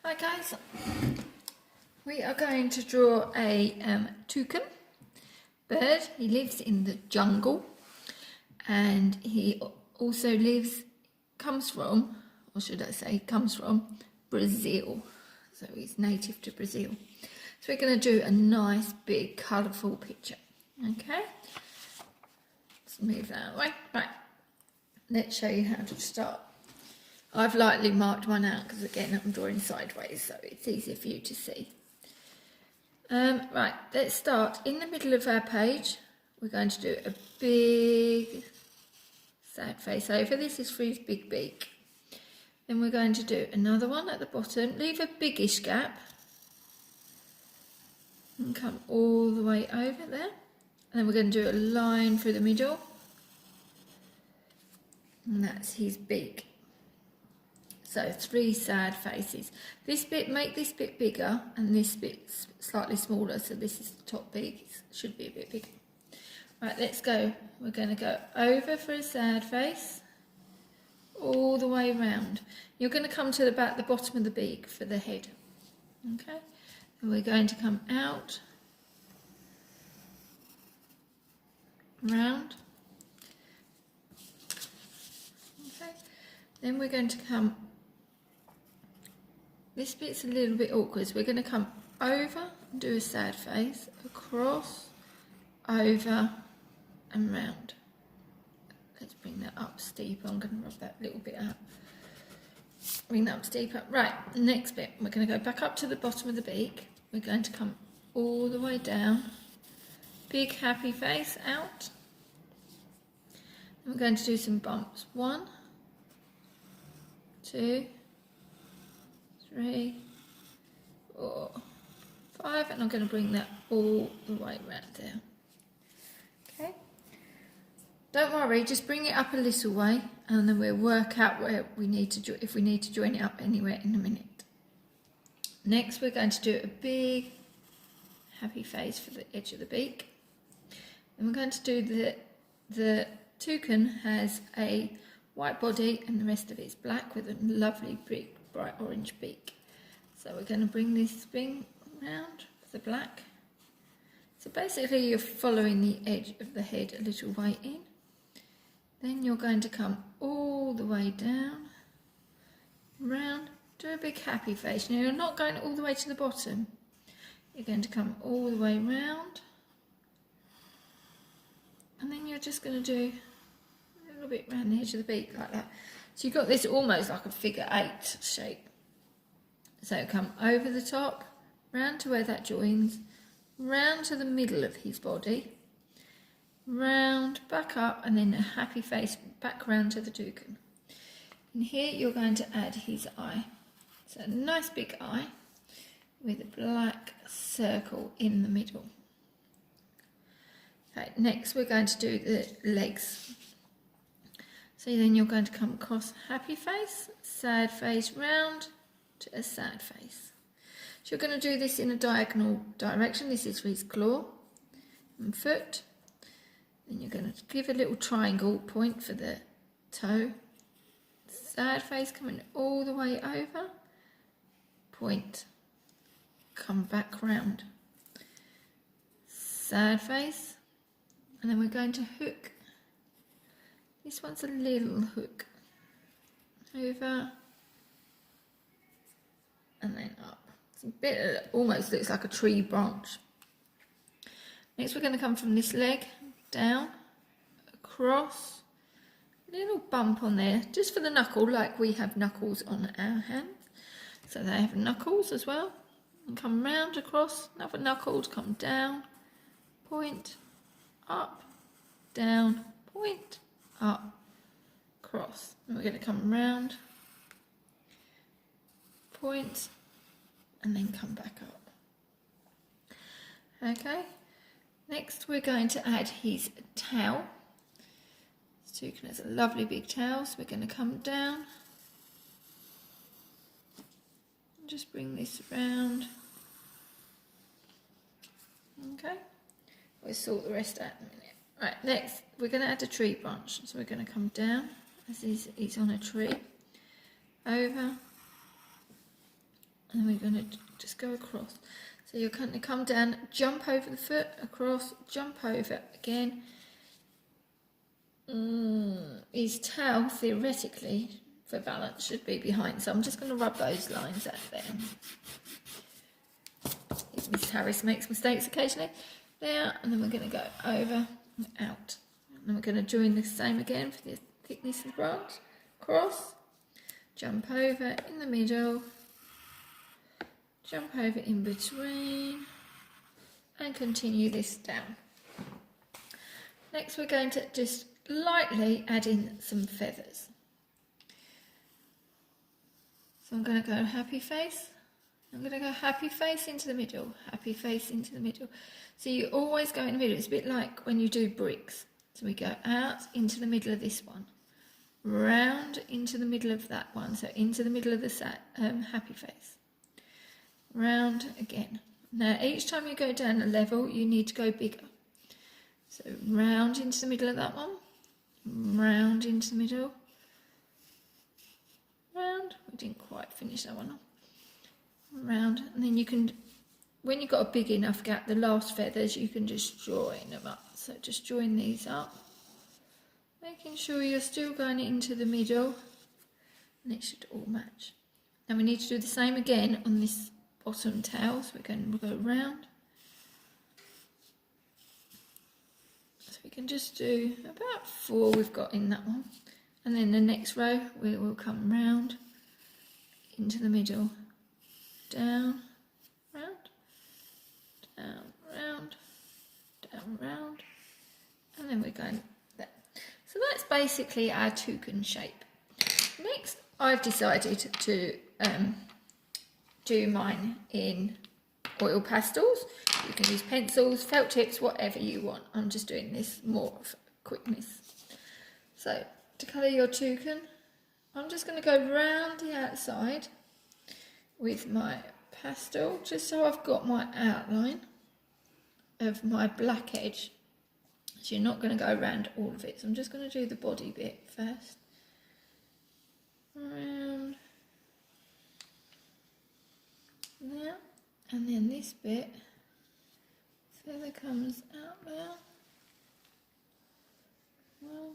Hi guys, we are going to draw a toucan bird. He lives in the jungle and he also comes from Brazil. So he's native to Brazil. So we're going to do a nice big colourful picture. Okay, let's move that away. Right, let's show you how to start. I've lightly marked one out because again I'm drawing sideways so it's easier for you to see. Right, let's start in the middle of our page. We're going to do a big sad face over. This is for his big beak. Then we're going to do another one at the bottom. Leave a biggish gap and come all the way over there. And then we're going to do a line through the middle. And that's his beak. So 3 sad faces. This bit, make this bit bigger and this bit slightly smaller. So this is the top beak, it should be a bit bigger. Right, let's go. We're going to go over for a sad face, all the way round. You're going to come to the bottom of the beak for the head. Okay, and we're going to come out, round. Okay, then we're going to come. This bit's a little bit awkward, so we're going to come over and do a sad face, across, over and round. Let's bring that up steeper. I'm going to rub that little bit out. Bring that up steeper. Right, next bit, we're going to go back up to the bottom of the beak. We're going to come all the way down. Big happy face out. And we're going to do some bumps. 1, 2, 3, 4, 5, and I'm going to bring that all the way around there. Okay, don't worry, just bring it up a little way and then we'll work out where we need to, if we need to join it up anywhere in a minute. Next we're going to do a big happy face for the edge of the beak, and we're going to do the toucan has a white body and the rest of it is black with a lovely big bright orange beak. So we're going to bring this thing round with the black. So basically you're following the edge of the head a little way in. Then you're going to come all the way down, round, do a big happy face. Now you're not going all the way to the bottom. You're going to come all the way round. And then you're just going to do a little bit around the edge of the beak like that. So you've got this almost like a figure 8 shape. So come over the top, round to where that joins, round to the middle of his body, round, back up, and then a happy face back round to the toucan. And here you're going to add his eye. So a nice big eye with a black circle in the middle. Okay, next we're going to do the legs. So then you're going to come across happy face, sad face, round to a sad face. So you're going to do this in a diagonal direction. This is for his claw and foot. Then you're going to give a little triangle point for the toe. Sad face coming all the way over. Point. Come back round. Sad face. And then we're going to hook. This one's a little hook. Over. And then up. It's a bit, almost looks like a tree branch. Next we're going to come from this leg, down, across, little bump on there, just for the knuckle, like we have knuckles on our hands. So they have knuckles as well. And come round across, another knuckle to come down, point, up, down, point, up, cross. And we're going to come round, point, and then come back up. Okay, next we're going to add his tail. This toucan has a lovely big tail, so we're going to come down and just bring this around. Okay, we'll sort the rest out in a minute. Right, next we're going to add a tree branch, so we're going to come down as he's on a tree, over, and we're going to just go across. So you're going to come down, jump over the foot, across, jump over again. His tail, theoretically, for balance, should be behind. So I'm just going to rub those lines out there. Miss Harris makes mistakes occasionally. There, and then we're going to go over and out. And then we're going to join the same again for the thickness of the branch. Cross, jump over in the middle, jump over in between, and continue this down. Next we're going to just lightly add in some feathers. So I'm going to go happy face. I'm going to go happy face into the middle, happy face into the middle. So you always go in the middle. It's a bit like when you do bricks. So we go out into the middle of this one, round into the middle of that one. So into the middle of the happy face, round again. Now each time you go down a level, you need to go bigger. So round into the middle of that one, round into the middle, round. We didn't quite finish that one off. Round, and then you can, when you've got a big enough gap, the last feathers, you can just join them up. So just join these up, making sure you're still going into the middle, and it should all match. Now we need to do the same again on this bottom tail, so we'll go round. So we can just do about 4 we've got in that one, and then the next row we will come round into the middle, down, round, down, round, down, round, and then we're going there. So that's basically our toucan shape. Next, I've decided to do mine in oil pastels. You can use pencils, felt tips, whatever you want. I'm just doing this more for quickness. So to colour your toucan, I'm just going to go round the outside with my pastel, just so I've got my outline of my black edge. So you're not going to go around all of it. So I'm just going to do the body bit first. Around there, and then this bit, feather comes out there. Well,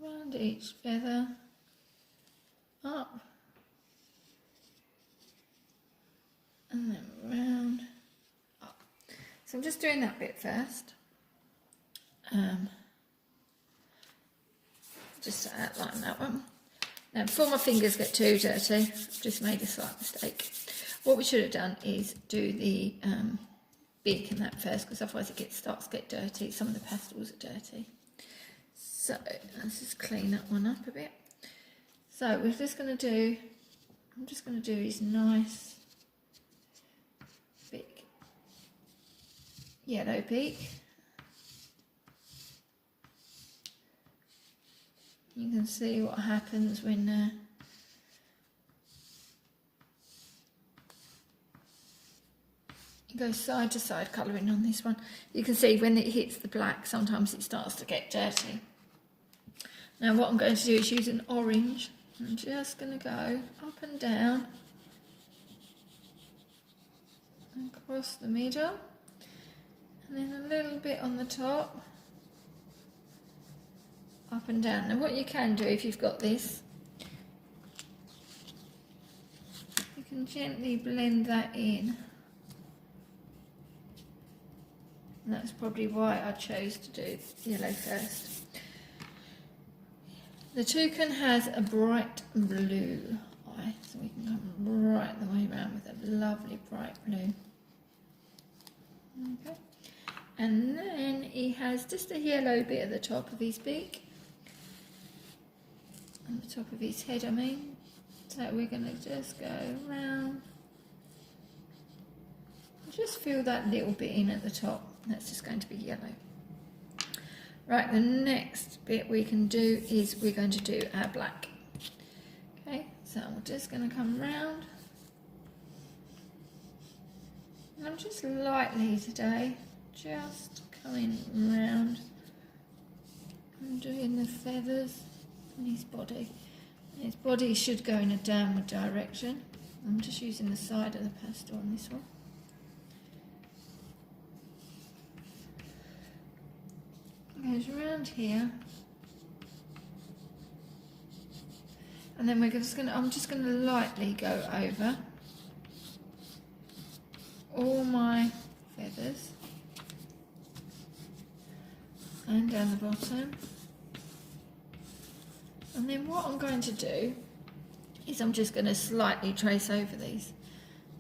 round each feather, up, and then round, up. So I'm just doing that bit first. Just to outline that one. Now before my fingers get too dirty, I've just made a slight mistake. What we should have done is do the beak in that first, because otherwise it starts to get dirty. Some of the pastels are dirty. So let's just clean that one up a bit. So we're just going to do, I'm just going to do his nice big yellow beak. You can see what happens when you go side to side colouring on this one. You can see when it hits the black, sometimes it starts to get dirty. Now what I'm going to do is use an orange. I'm just going to go up and down, across the middle, and then a little bit on the top. Up and down. Now what you can do if you've got this, you can gently blend that in. And that's probably why I chose to do yellow first. The toucan has a bright blue eye, so we can come right the way around with a lovely bright blue. Okay. And then he has just a yellow bit at the top of his beak. On the top of his head, I mean. So we're going to just go round. Just fill that little bit in at the top. That's just going to be yellow. Right, the next bit we can do is we're going to do our black. Okay, so we're just going to come round. And I'm just lightly today, just coming round and doing the feathers. His body should go in a downward direction. I'm just using the side of the pastel on this one. It goes around here. And then I'm just gonna lightly go over all my feathers and down the bottom. And then what I'm going to do is I'm just going to slightly trace over these.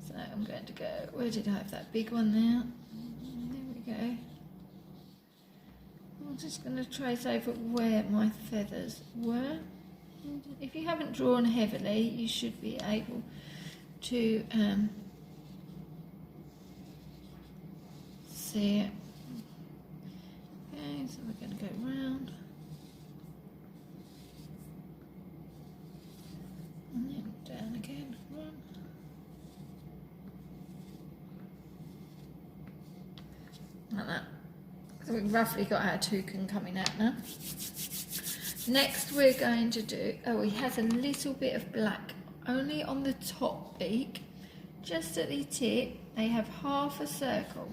So I'm going to go, where did I have that big one there? There we go. I'm just going to trace over where my feathers were. If you haven't drawn heavily, you should be able to see it. Okay, so we're going to go round. And then down again, one. Like that. So we've roughly got our toucan coming out now. Next we're going to do, he has a little bit of black only on the top beak, just at the tip. They have half a circle.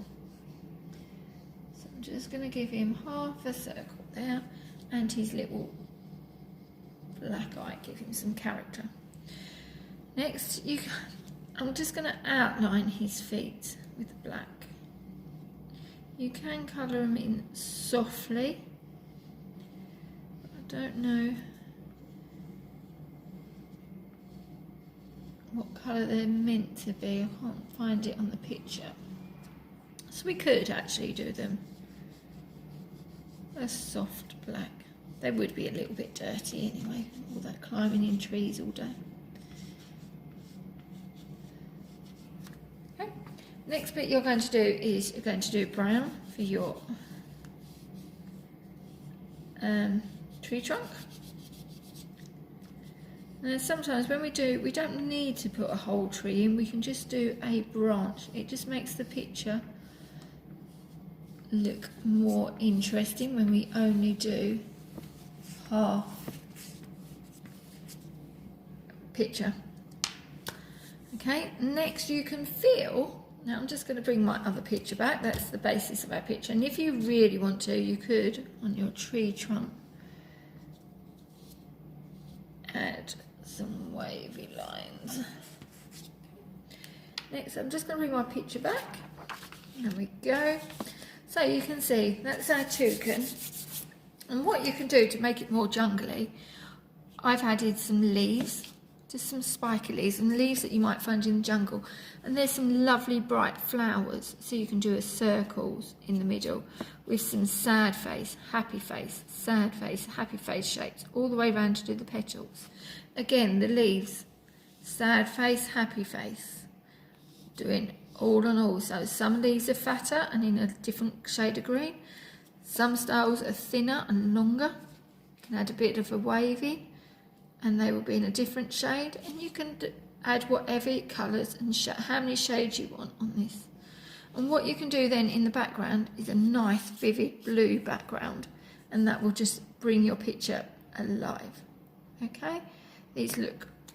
So I'm just going to give him half a circle there, and his little black eye, give him some character. Next, I'm just going to outline his feet with the black. You can colour them in softly. I don't know what colour they're meant to be. I can't find it on the picture. So we could actually do them a soft black. They would be a little bit dirty anyway, all that climbing in trees all day. Okay. Next bit you're going to do is you're going to do brown for your tree trunk. Now sometimes when we don't need to put a whole tree in, we can just do a branch. It just makes the picture look more interesting when we only do half picture. Okay, next you can fill. Now I'm just going to bring my other picture back. That's the basis of our picture, and if you really want to, you could on your tree trunk add some wavy lines. Next I'm just going to bring my picture back. There we go. So you can see that's our toucan, and what you can do to make it more jungly, I've added some leaves, just some spiky leaves, and leaves that you might find in the jungle, and there's some lovely bright flowers, so you can do a circles in the middle with some sad face, happy face, sad face, happy face shapes all the way around to do the petals. Again, the leaves, sad face, happy face, doing all on all. So some leaves are fatter and in a different shade of green. Some styles are thinner and longer. You can add a bit of a wavy and they will be in a different shade, and you can add whatever colours and how many shades you want on this. And what you can do then in the background is a nice vivid blue background, and that will just bring your picture alive. Okay, these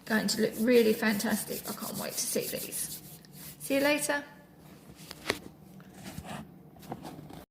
going to look really fantastic. I can't wait to see these. See you later.